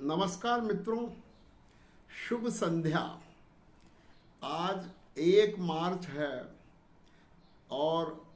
नमस्कार मित्रों, शुभ संध्या। आज 1 मार्च है और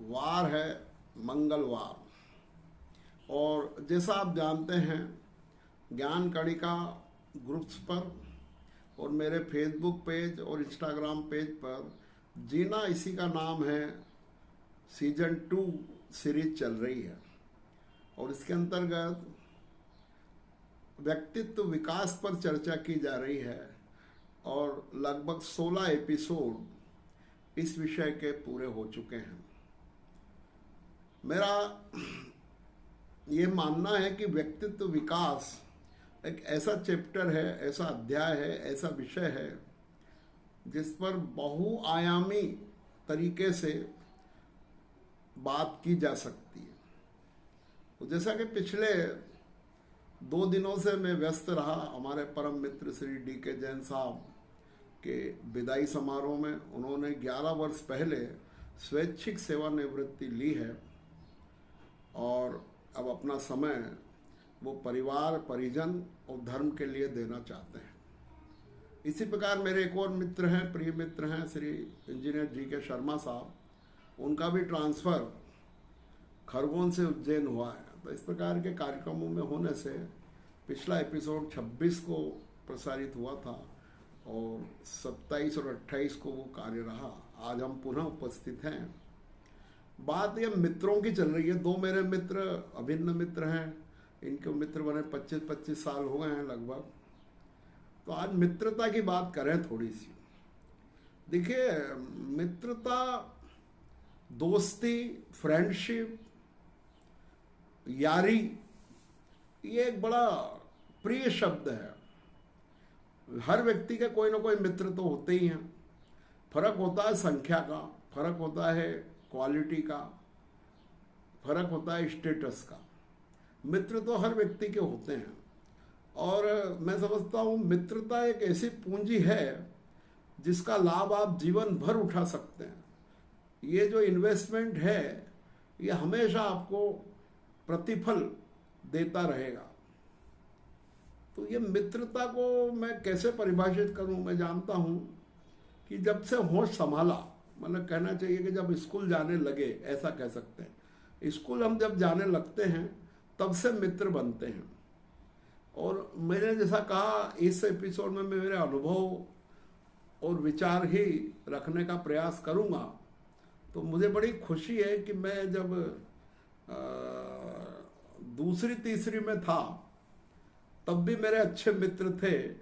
वार है मंगलवार। और जैसा आप जानते हैं, ज्ञान कणिका ग्रुप्स पर और मेरे फेसबुक पेज और इंस्टाग्राम पेज पर जीना इसी का नाम है सीजन 2 सीरीज चल रही है। और इसके अंतर्गत व्यक्तित्व विकास पर चर्चा की जा रही है और लगभग 16 एपिसोड इस विषय के पूरे हो चुके हैं। मेरा ये मानना है कि व्यक्तित्व विकास एक ऐसा चैप्टर है, ऐसा अध्याय है, ऐसा विषय है जिस पर बहुआयामी तरीके से बात की जा सकती है। तो जैसा कि पिछले 2 दिनों से मैं व्यस्त रहा हमारे परम मित्र श्री डी.के. जैन साहब के विदाई समारोह में। उन्होंने 11 वर्ष पहले स्वैच्छिक सेवानिवृत्ति ली है और अब अपना समय वो परिवार, परिजन और धर्म के लिए देना चाहते हैं। इसी प्रकार मेरे एक और मित्र हैं, प्रिय मित्र हैं, श्री इंजीनियर जी.के. शर्मा साहब। उनका भी ट्रांसफ़र खरगोन से उज्जैन हुआ है। तो इस प्रकार के कार्यक्रमों में होने से पिछला एपिसोड 26 को प्रसारित हुआ था और 27 और 28 को वो कार्य रहा। आज हम पुनः उपस्थित हैं। बात ये मित्रों की चल रही है। 2 मेरे मित्र अभिन्न मित्र हैं, इनके मित्र बने 25-25 साल हो गए हैं लगभग। तो आज मित्रता की बात करें थोड़ी सी। देखिए, मित्रता, दोस्ती, फ्रेंडशिप, यारी, ये एक बड़ा प्रिय शब्द है। हर व्यक्ति के कोई ना कोई मित्र तो होते ही हैं। फर्क होता है संख्या का, फर्क होता है क्वालिटी का, फर्क होता है स्टेटस का। मित्र तो हर व्यक्ति के होते हैं। और मैं समझता हूँ मित्रता एक ऐसी पूंजी है जिसका लाभ आप जीवन भर उठा सकते हैं। ये जो इन्वेस्टमेंट है ये हमेशा आपको प्रतिफल देता रहेगा। तो ये मित्रता को मैं कैसे परिभाषित करूं? मैं जानता हूं कि जब से होश संभाला, मतलब कहना चाहिए कि जब स्कूल जाने लगे, ऐसा कह सकते हैं। स्कूल हम जब जाने लगते हैं तब से मित्र बनते हैं। और मैंने जैसा कहा, इस एपिसोड में मैं मेरे अनुभव और विचार ही रखने का प्रयास करूंगा। तो मुझे बड़ी खुशी है कि मैं जब दूसरी तीसरी में था तब भी मेरे अच्छे मित्र थे,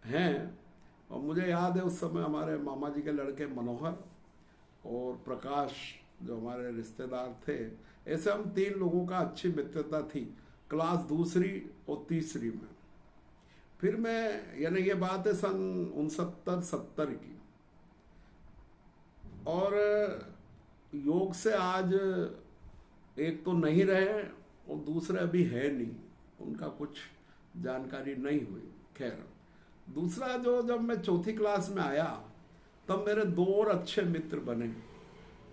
हैं। और मुझे याद है उस समय हमारे मामा जी के लड़के मनोहर और प्रकाश जो हमारे रिश्तेदार थे, ऐसे हम 3 लोगों का अच्छी मित्रता थी क्लास दूसरी और तीसरी में। फिर मैं, यानी ये बात है सन 69-70 की। और योग से आज एक तो नहीं रहे और दूसरे अभी है नहीं, उनका कुछ जानकारी नहीं हुई। खैर, दूसरा जो जब मैं 4थी क्लास में आया तब मेरे 2 और अच्छे मित्र बने,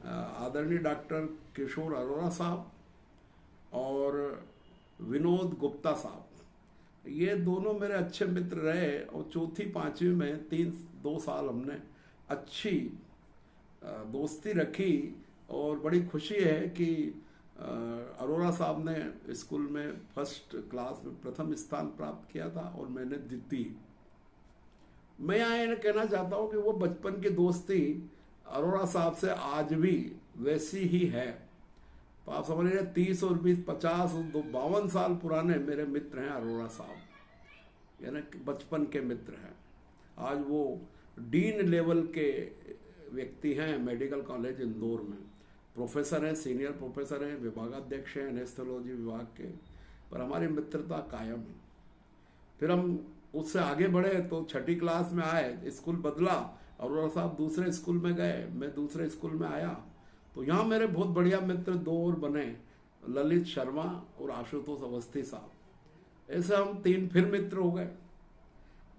आदरणीय डॉक्टर किशोर अरोरा साहब और विनोद गुप्ता साहब। ये दोनों मेरे अच्छे मित्र रहे और 4th-5वीं में 2 साल हमने अच्छी दोस्ती रखी। और बड़ी खुशी है कि अरोरा साहब ने स्कूल में फर्स्ट क्लास में प्रथम स्थान प्राप्त किया था और मैंने द्वितीय। मैं यहाँ कहना चाहता हूँ कि वो बचपन की दोस्ती अरोरा साहब से आज भी वैसी ही है। तो आप समझ लीजिए 30 और 20, 50 और 52 साल पुराने मेरे मित्र हैं अरोरा साहब, यानी बचपन के मित्र हैं। आज वो डीन लेवल के व्यक्ति हैं मेडिकल कॉलेज इंदौर में, प्रोफेसर हैं, सीनियर प्रोफेसर हैं, विभागाध्यक्ष हैं एनेस्थेसियोलॉजी विभाग के। पर हमारी मित्रता कायम है। फिर हम उससे आगे बढ़े तो 6ठी क्लास में आए, स्कूल बदला, अरोरा साहब दूसरे स्कूल में गए, मैं दूसरे स्कूल में आया। तो यहाँ मेरे बहुत बढ़िया मित्र 2 और बने, ललित शर्मा और आशुतोष अवस्थी साहब। ऐसे हम 3 फिर मित्र हो गए।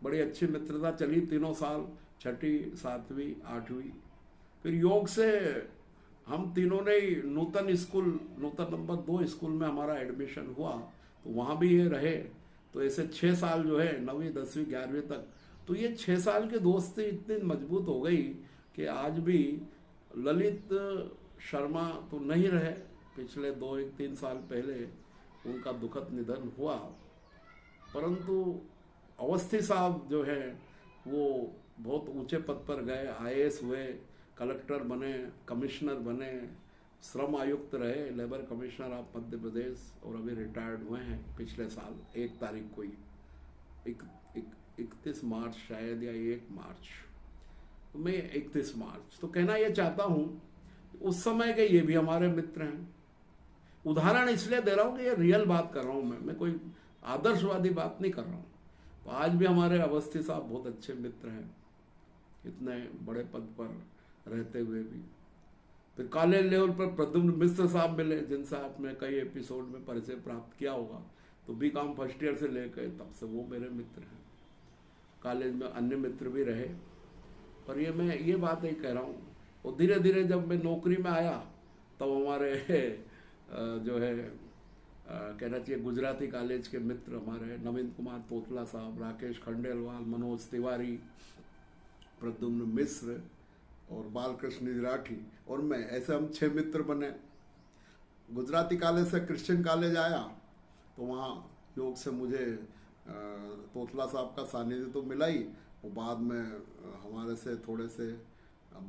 बड़ी अच्छी मित्रता चली तीनों साल, 6ठी, 7वीं, 8वीं। फिर योग से हम तीनों ने नूतन नंबर 2 स्कूल में हमारा एडमिशन हुआ, तो वहाँ भी ये रहे। तो ऐसे 6 साल जो है 9वीं 10वीं 11वीं तक, तो ये 6 साल की दोस्ती इतनी मजबूत हो गई कि आज भी ललित शर्मा तो नहीं रहे, पिछले 2-3 साल पहले उनका दुखद निधन हुआ, परंतु अवस्थी साहब जो है वो बहुत ऊंचे पद पर गए, IAS हुए, कलेक्टर बने, कमिश्नर बने, श्रम आयुक्त रहे, labour commissioner of Madhya Pradesh, और अभी रिटायर्ड हुए हैं पिछले साल 1 तारीख को ही, 31 मार्च शायद या 1 मार्च, तो मैं 31 मार्च। तो कहना ये चाहता हूँ उस समय के ये भी हमारे मित्र हैं। उदाहरण इसलिए दे रहा हूँ कि ये रियल बात कर रहा हूँ, मैं कोई आदर्शवादी बात नहीं कर रहा हूँ। तो आज भी हमारे अवस्थी साहब बहुत अच्छे मित्र हैं, इतने बड़े पद पर रहते हुए भी। फिर कॉलेज लेवल पर प्रद्युम्न मिश्र साहब मिले, जिनसे आपने कई एपिसोड में परिचय प्राप्त किया होगा। तो BCom फर्स्ट ईयर से लेकर तब से वो मेरे मित्र हैं। कॉलेज में अन्य मित्र भी रहे, पर मैं ये बात ही कह रहा हूँ। और धीरे धीरे जब मैं नौकरी में आया तब हमारे जो है कहना चाहिए गुजराती कॉलेज के मित्र हमारे नवीन कुमार तोतला साहब, राकेश खंडेलवाल, मनोज तिवारी, प्रद्युम्न मिश्र और बालकृष्ण निराठी और मैं, ऐसे हम 6 मित्र बने। गुजराती कॉलेज से क्रिश्चियन कॉलेज आया तो वहाँ योग से मुझे तोतला साहब का सानिध्य तो मिला ही, और बाद में हमारे से थोड़े से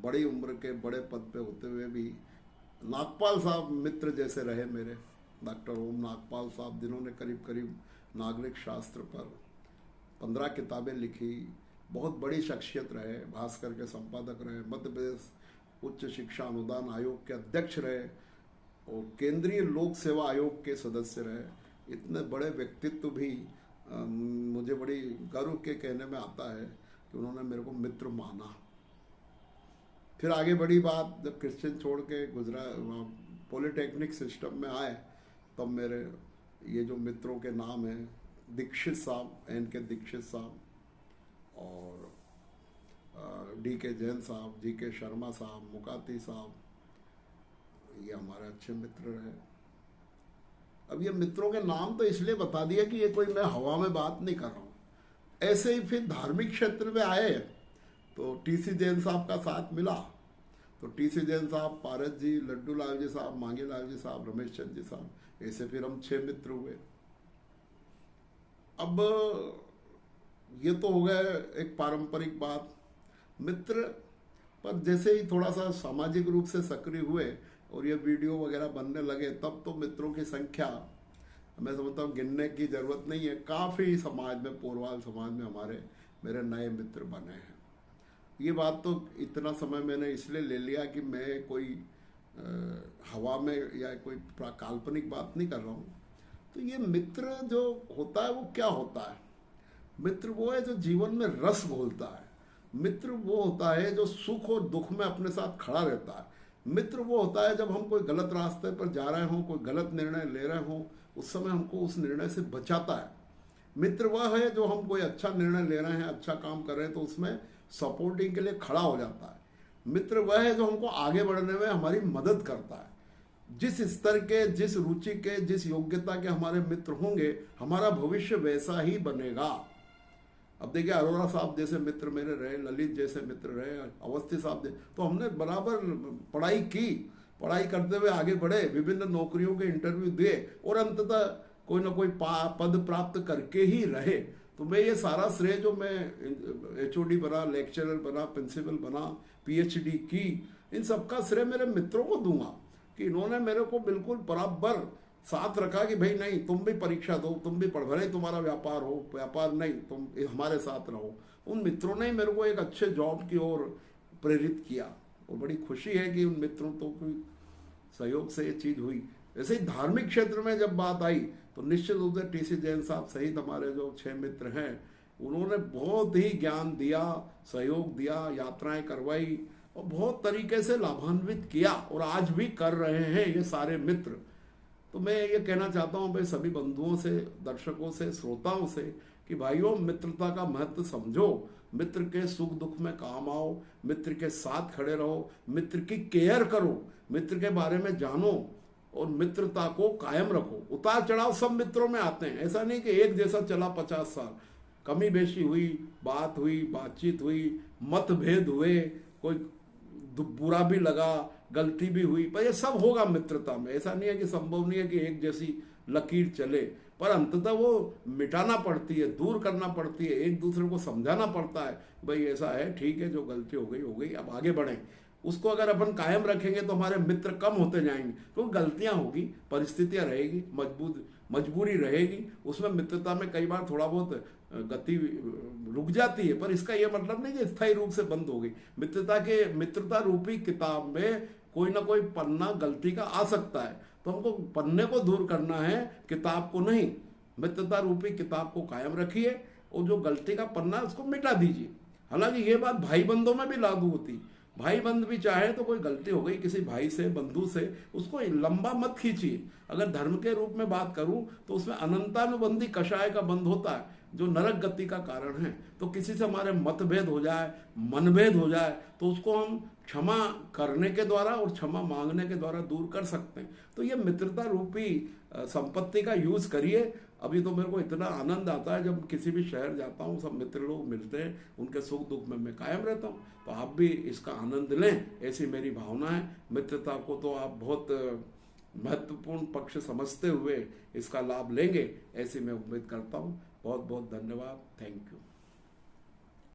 बड़ी उम्र के बड़े पद पे होते हुए भी नागपाल साहब मित्र जैसे रहे मेरे, डॉक्टर ओम नागपाल साहब, जिन्होंने करीब करीब नागरिक शास्त्र पर 15 किताबें लिखी, बहुत बड़ी शख्सियत रहे, भास्कर के संपादक रहे, मध्य प्रदेश उच्च शिक्षा अनुदान आयोग के अध्यक्ष रहे और केंद्रीय लोक सेवा आयोग के सदस्य रहे। इतने बड़े व्यक्तित्व भी मुझे बड़ी गर्व के कहने में आता है कि उन्होंने मेरे को मित्र माना। फिर आगे बड़ी बात, जब क्रिश्चियन छोड़ के पॉलिटेक्निक सिस्टम में आए तब मेरे ये जो मित्रों के नाम हैं, दीक्षित साहब, NK दीक्षित साहब और DK जैन साहब, GK शर्मा साहब, मुकाती साहब, ये हमारे अच्छे मित्र रहे। अब ये मित्रों के नाम तो इसलिए बता दिया कि ये कोई मैं हवा में बात नहीं कर रहा हूँ। ऐसे ही फिर धार्मिक क्षेत्र में आए तो TC जैन साहब का साथ मिला, तो TC जैन साहब, पारस जी, लड्डू लाल जी साहब, मांगे लाल जी साहब, रमेश चंद जी साहब, ऐसे फिर हम 6 मित्र हुए। अब ये तो हो गया एक पारंपरिक बात। मित्र पर जैसे ही थोड़ा सा सामाजिक रूप से सक्रिय हुए और ये वीडियो वगैरह बनने लगे तब तो मित्रों की संख्या मैं समझता हूँ गिनने की जरूरत नहीं है। काफ़ी समाज में, पोरवाल समाज में मेरे नए मित्र बने हैं। ये बात तो इतना समय मैंने इसलिए ले लिया कि मैं कोई हवा में या कोई काल्पनिक बात नहीं कर रहा हूँ। तो ये मित्र जो होता है वो क्या होता है? मित्र वो है जो जीवन में रस घोलता है। मित्र वो होता है जो सुख और दुख में अपने साथ खड़ा रहता है। मित्र वो होता है जब हम कोई गलत रास्ते पर जा रहे हों, कोई गलत निर्णय ले रहे हों, उस समय हमको उस निर्णय से बचाता है। मित्र वह है जो हम कोई अच्छा निर्णय ले रहे हैं, अच्छा काम कर रहे हैं तो उसमें सपोर्टिंग के लिए खड़ा हो जाता है। मित्र वह है जो हमको आगे बढ़ने में हमारी मदद करता है। जिस स्तर के, जिस रुचि के, जिस योग्यता के हमारे मित्र होंगे, हमारा भविष्य वैसा ही बनेगा। अब देखिए, अरोड़ा साहब जैसे मित्र मेरे रहे, ललित जैसे मित्र रहे, अवस्थी साहब तो हमने बराबर पढ़ाई की, पढ़ाई करते हुए आगे बढ़े, विभिन्न नौकरियों के इंटरव्यू दिए और अंततः कोई ना कोई पद प्राप्त करके ही रहे। तो मैं ये सारा श्रेय जो मैं HOD बना, लेक्चरर बना, प्रिंसिपल बना, PhD की, इन सबका श्रेय मेरे मित्रों को दूंगा कि इन्होंने मेरे को बिल्कुल बराबर साथ रखा कि भाई नहीं, तुम भी परीक्षा दो, तुम भी पढ़, भले तुम्हारा व्यापार हो, व्यापार नहीं, तुम हमारे साथ रहो। उन मित्रों ने मेरे को एक अच्छे जॉब की ओर प्रेरित किया और बड़ी खुशी है कि उन मित्रों तो कोई सहयोग से ये चीज़ हुई। ऐसे ही धार्मिक क्षेत्र में जब बात आई तो निश्चित रूप से TC जैन साहब सहित हमारे जो 6 मित्र हैं, उन्होंने बहुत ही ज्ञान दिया, सहयोग दिया, यात्राएं करवाई और बहुत तरीके से लाभान्वित किया और आज भी कर रहे हैं ये सारे मित्र। तो मैं ये कहना चाहता हूँ भाई सभी बंधुओं से, दर्शकों से, श्रोताओं से कि भाइयों, मित्रता का महत्व समझो, मित्र के सुख दुख में काम आओ, मित्र के साथ खड़े रहो, मित्र की केयर करो, मित्र के बारे में जानो, और मित्रता को कायम रखो। उतार चढ़ाव सब मित्रों में आते हैं, ऐसा नहीं कि एक जैसा चला 50 साल। कमी बेशी हुई, बात हुई, बातचीत हुई, मतभेद हुए, कोई बुरा भी लगा, गलती भी हुई, पर ये सब होगा मित्रता में। ऐसा नहीं है कि संभव नहीं है कि एक जैसी लकीर चले, पर अंततः वो मिटाना पड़ती है, दूर करना पड़ती है, एक दूसरे को समझाना पड़ता है, भाई ऐसा है, ठीक है, जो गलती हो गई, अब आगे बढ़ें। उसको अगर अपन कायम रखेंगे तो हमारे मित्र कम होते जाएंगे, तो गलतियां होगी, परिस्थितियां रहेगी, मजबूरी रहेगी, उसमें मित्रता में कई बार थोड़ा बहुत गति रुक जाती है, पर इसका यह मतलब नहीं कि स्थायी रूप से बंद हो गई। मित्रता रूपी किताब में कोई ना कोई पन्ना गलती का आ सकता है, तो हमको पन्ने को दूर करना है, किताब को नहीं। मित्रता रूपी किताब को कायम रखिए और जो गलती का पन्ना है उसको मिटा दीजिए। हालांकि ये बात भाई बंधों में भी लागू होती, भाई बंध भी चाहे तो कोई गलती हो गई किसी भाई से, बंधु से, उसको लंबा मत खींचिए। अगर धर्म के रूप में बात करूं तो उसमें अनंतानुबंधी कषाय का बंध होता है, जो नरक गति का कारण है। तो किसी से हमारे मतभेद हो जाए, मनभेद हो जाए, तो उसको हम क्षमा करने के द्वारा और क्षमा मांगने के द्वारा दूर कर सकते हैं। तो ये मित्रता रूपी संपत्ति का यूज करिए। अभी तो मेरे को इतना आनंद आता है जब किसी भी शहर जाता हूँ, सब मित्र लोग मिलते हैं, उनके सुख दुख में मैं कायम रहता हूँ। तो आप भी इसका आनंद लें, ऐसी मेरी भावना है। मित्रता को तो आप बहुत महत्वपूर्ण पक्ष समझते हुए इसका लाभ लेंगे, ऐसी मैं उम्मीद करता हूँ। बहुत बहुत धन्यवाद। Thank you.